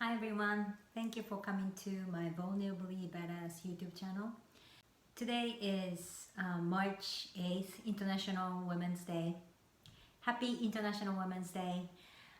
Hi everyone, thank you for coming to my Vulnerably Badass YouTube channel. Today is March 8th, International Women's Day. Happy International Women's Day.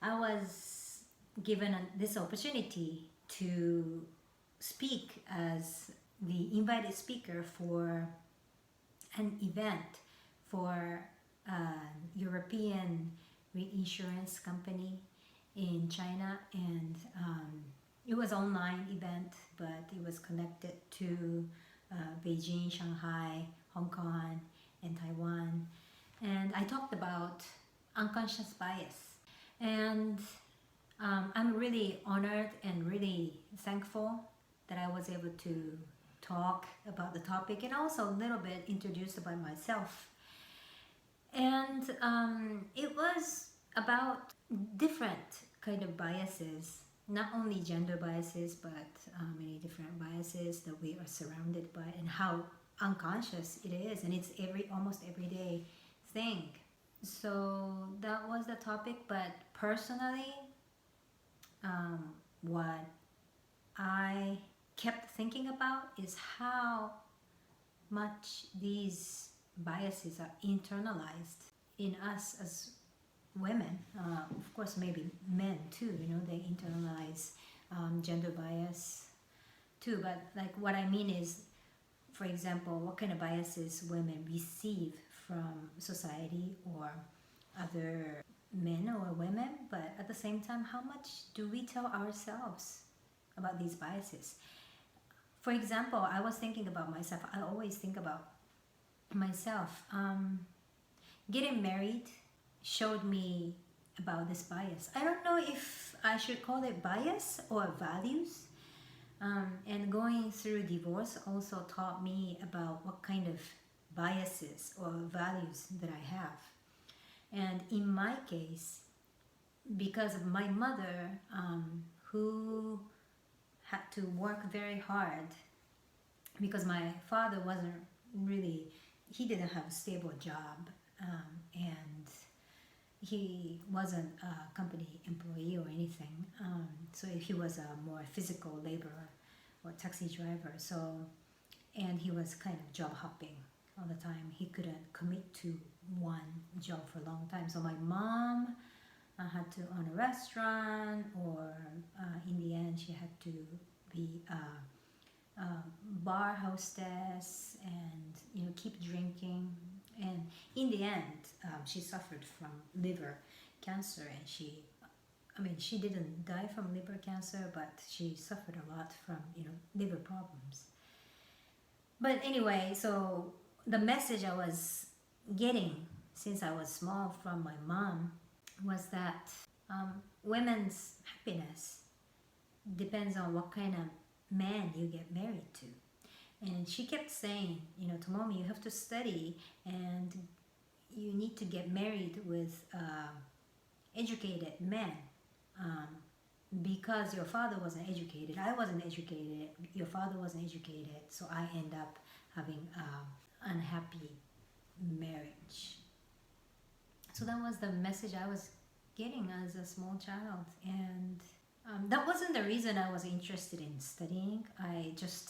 I was given this opportunity to speak as the invited speaker for an event for a European reinsurance company in China, and it was online event, but it was connected to Beijing, Shanghai, Hong Kong, and Taiwan. And I talked about unconscious bias, and I'm really honored and really thankful that I was able to talk about the topic and also a little bit introduced about myself. And it was about different kind of biases, not only gender biases, but many different biases that we are surrounded by, and how unconscious it is, and it's almost everyday thing. So that was the topic. But personally, what I kept thinking about is how much these biases are internalized in us as women. Of course, maybe men too, they internalize gender bias too. But like, what I mean is, for example, what kind of biases women receive from society or other men or women, but at the same time, how much do we tell ourselves about these biases? For example, I was thinking about myself. I always think about myself. Getting married showed me about this bias. I don't know if I should call it bias or values. And going through divorce also taught me about what kind of biases or values that I have. And in my case, because of my mother, who had to work very hard, because my father wasn't really, he didn't have a stable job, and he wasn't a company employee or anything. So he was a more physical laborer or taxi driver. So, and he was kind of job hopping all the time. He couldn't commit to one job for a long time. So my mom had to own a restaurant, or in the end she had to be a bar hostess and keep drinking. And in the end, she suffered from liver cancer, and she didn't die from liver cancer, but she suffered a lot from liver problems. But anyway, so the message I was getting since I was small from my mom was that women's happiness depends on what kind of man you get married to. And she kept saying, to mommy, you have to study and you need to get married with educated men, because your father wasn't educated, I wasn't educated, your father wasn't educated, so I end up having an unhappy marriage. So that was the message I was getting as a small child. And that wasn't the reason I was interested in studying. I just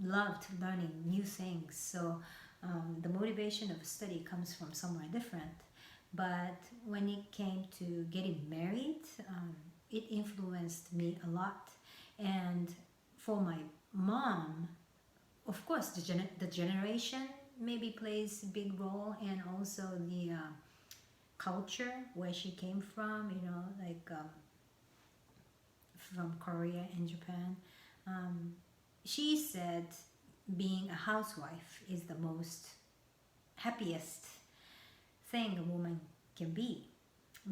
loved learning new things. So the motivation of study comes from somewhere different. But when it came to getting married, it influenced me a lot. And for my mom, of course, the generation maybe plays a big role, and also the culture where she came from, from Korea and Japan. She said being a housewife is the most happiest thing a woman can be,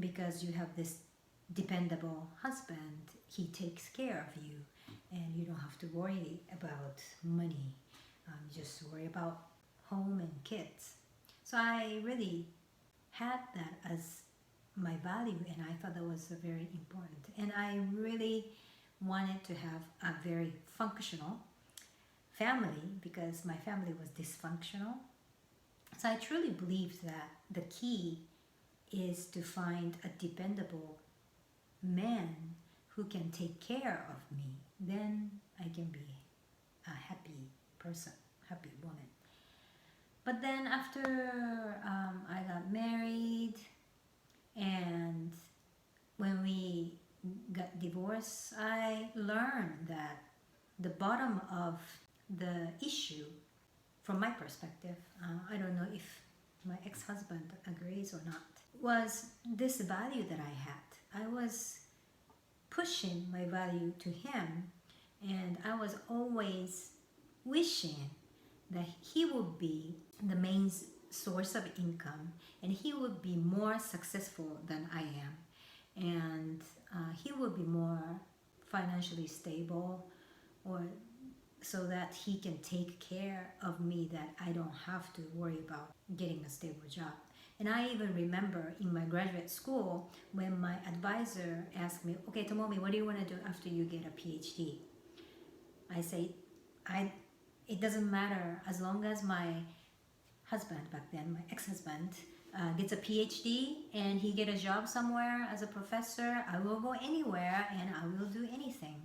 because you have this dependable husband. He takes care of you, and you don't have to worry about money. You just worry about home and kids. So I really had that as my value, and I thought that was very important. And I really wanted to have a very functional family, because my family was dysfunctional. So I truly believed that the key is to find a dependable man who can take care of me, then I can be a happy person, happy woman. But then after I got married, and when we got divorced, I learned that the bottom of the issue, from my perspective, I don't know if my ex-husband agrees or not, was this value that I had. I was pushing my value to him, and I was always wishing that he would be the main source of income, and he would be more successful than I am, and he would be more financially stable, or so that he can take care of me, that I don't have to worry about getting a stable job. And I even remember in my graduate school when my advisor asked me, okay, Tomomi, what do you want to do after you get a PhD? I say, it doesn't matter, as long as my husband, back then my ex-husband, gets a PhD and he get a job somewhere as a professor, I will go anywhere and I will do anything.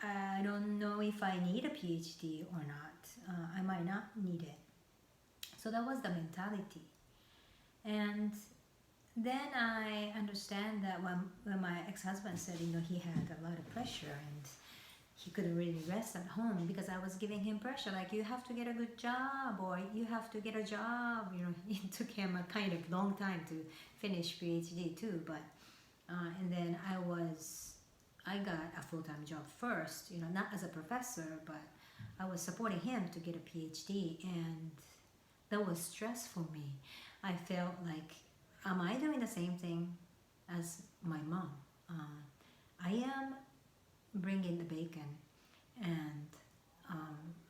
I don't know if I need a PhD or not. I might not need it. So that was the mentality. And then I understand that when my ex-husband said, he had a lot of pressure and he couldn't really rest at home because I was giving him pressure, like, you have to get a good job, or you have to get a job. It took him a kind of long time to finish PhD too, but and then I got a full-time job first, not as a professor, but I was supporting him to get a PhD, and that was stress for me. I felt like, am I doing the same thing as my mom? I am bringing the bacon, and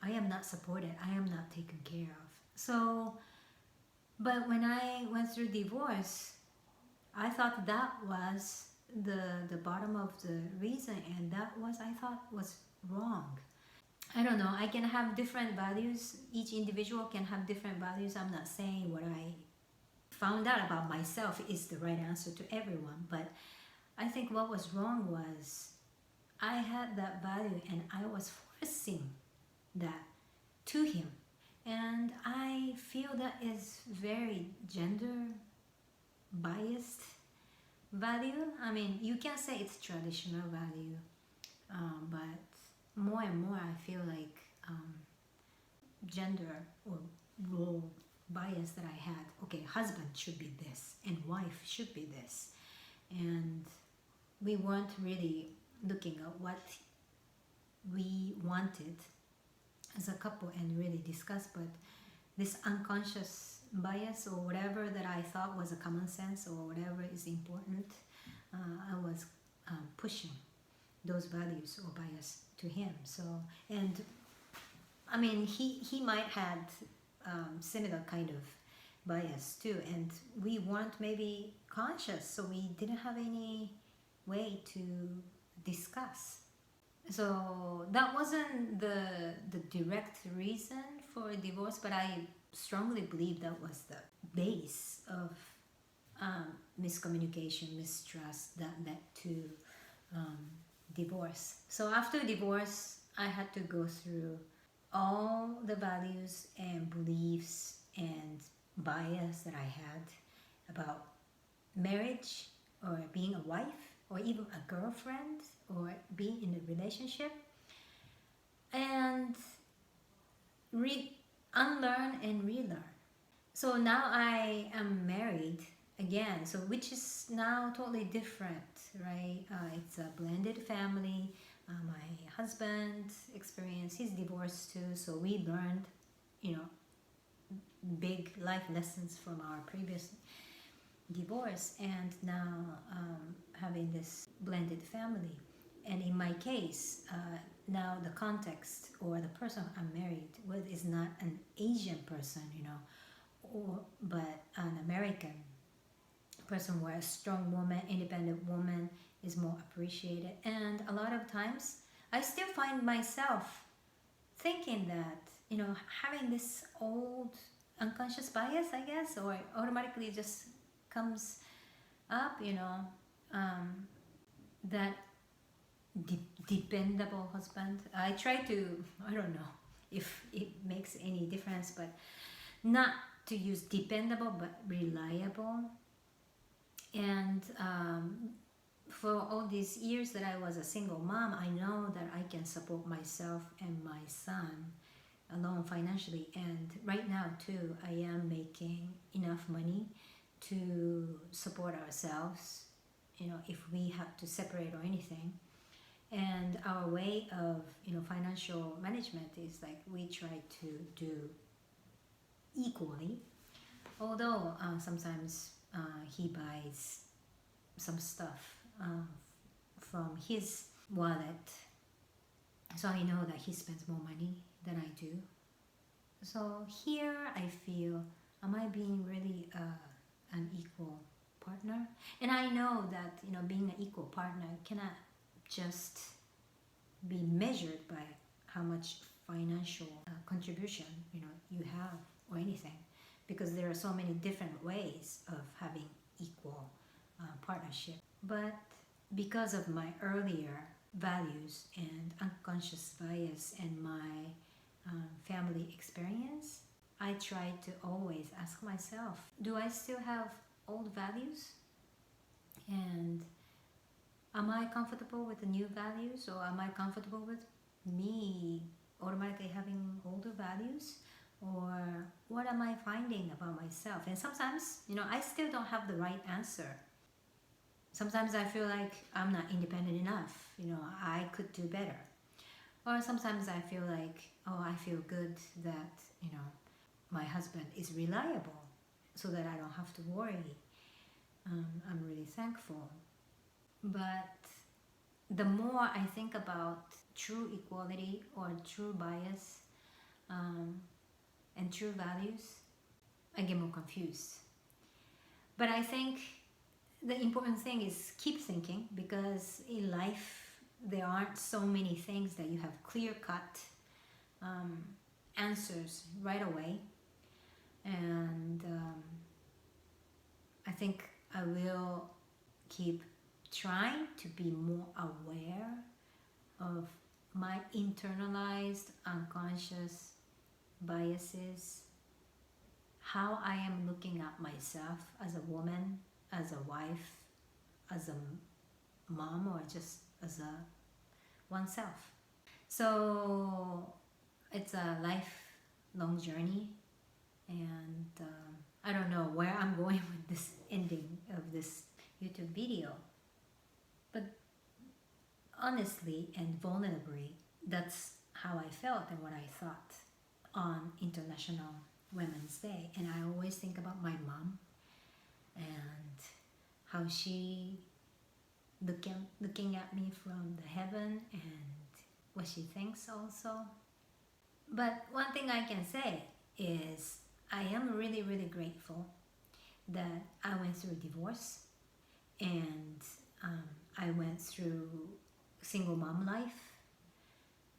I am not supported. I am not taken care of. So, but when I went through divorce, I thought that was the bottom of the reason, and that was, I thought, was wrong. I don't know, I can have different values. Each individual can have different values. I'm not saying what I found out about myself is the right answer to everyone, but I think what was wrong was I had that value and I was forcing that to him. And I feel that is very gender biased value. I mean, you can say it's traditional value, but more and more I feel like gender or role bias that I had. Okay, husband should be this and wife should be this, and we weren't really looking at what we wanted as a couple and really discuss. But this unconscious bias, or whatever that I thought was a common sense or whatever is important, I was pushing those values or bias to him. So, and I mean, he might had similar kind of bias too, and we weren't maybe conscious, so we didn't have any way to discuss. So that wasn't the direct reason for divorce, but I strongly believe that was the base of miscommunication, mistrust that led to divorce. So after divorce, I had to go through all the values and beliefs and bias that I had about marriage, or being a wife, or even a girlfriend, or being in a relationship, and unlearn and relearn. So now I am married again, so which is now totally different, right? It's a blended family. My husband experienced his divorce too, so we learned, big life lessons from our previous divorce, and now having this blended family. And in my case, now the context, or the person I'm married with, is not an Asian person, but an American person, where a strong woman, independent woman is more appreciated. And a lot of times I still find myself thinking that, having this old unconscious bias, I guess, or automatically just comes up, that dependable husband. I try to, I don't know if it makes any difference, but not to use dependable but reliable. And for all these years that I was a single mom, I know that I can support myself and my son alone financially. And right now too, I am making enough money to support ourselves, if we have to separate or anything. And our way of financial management is like we try to do equally, although sometimes he buys some stuff from his wallet, so I know that he spends more money than I do. So here I feel, am I being really an equal partner? And I know that being an equal partner cannot just be measured by how much financial contribution you have or anything, because there are so many different ways of having equal partnership. But because of my earlier values and unconscious bias and my family experience, I try to always ask myself, do I still have old values? And am I comfortable with the new values, or am I comfortable with me automatically having older values? Or what am I finding about myself? And sometimes, I still don't have the right answer. Sometimes I feel like I'm not independent enough. I could do better. Or sometimes I feel like, I feel good that, my husband is reliable so that I don't have to worry. I'm really thankful. But the more I think about true equality or true bias and true values, I get more confused. But I think the important thing is keep thinking, because in life there aren't so many things that you have clear-cut answers right away. And I think I will keep trying to be more aware of my internalized unconscious biases, how I am looking at myself as a woman, as a wife, as a mom, or just as a oneself. So it's a lifelong journey, and I don't know where I'm going with this ending of this YouTube video, but honestly and vulnerably, that's how I felt and what I thought on International Women's Day. And I always think about my mom and how she looking at me from the heaven and what she thinks also. But one thing I can say is I am really, really grateful that I went through divorce, and I went through single mom life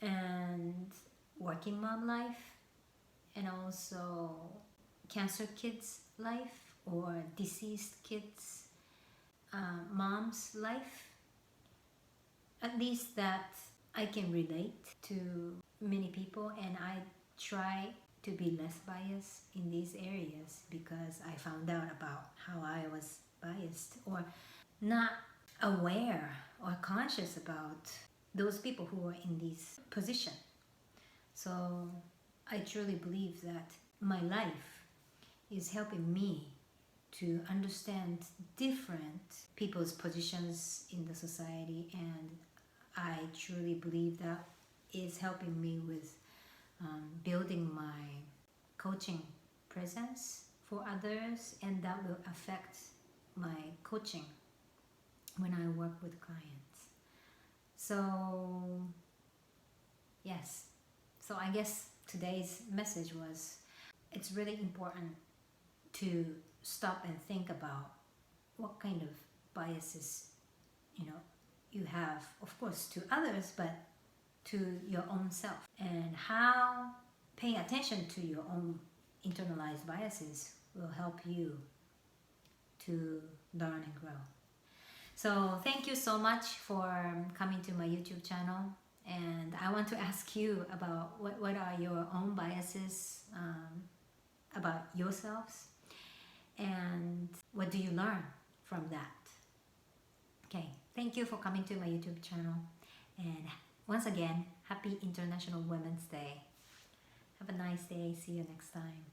and working mom life, and also cancer kids life or deceased kids mom's life. At least that I can relate to many people, and I try to be less biased in these areas because I found out about how I was biased or not aware or conscious about those people who are in this position. So I truly believe that my life is helping me to understand different people's positions in the society, and I truly believe that is helping me with building my coaching presence for others, and that will affect my coaching when I work with clients. So yes, so I guess today's message was, it's really important to stop and think about what kind of biases you have, of course, to others, but to your own self, and how paying attention to your own internalized biases will help you to learn and grow. So thank you so much for coming to my YouTube channel. And I want to ask you about what are your own biases about yourselves, and what do you learn from that? Okay, thank you for coming to my YouTube channel. And once again, happy International Women's Day. Have a nice day. See you next time.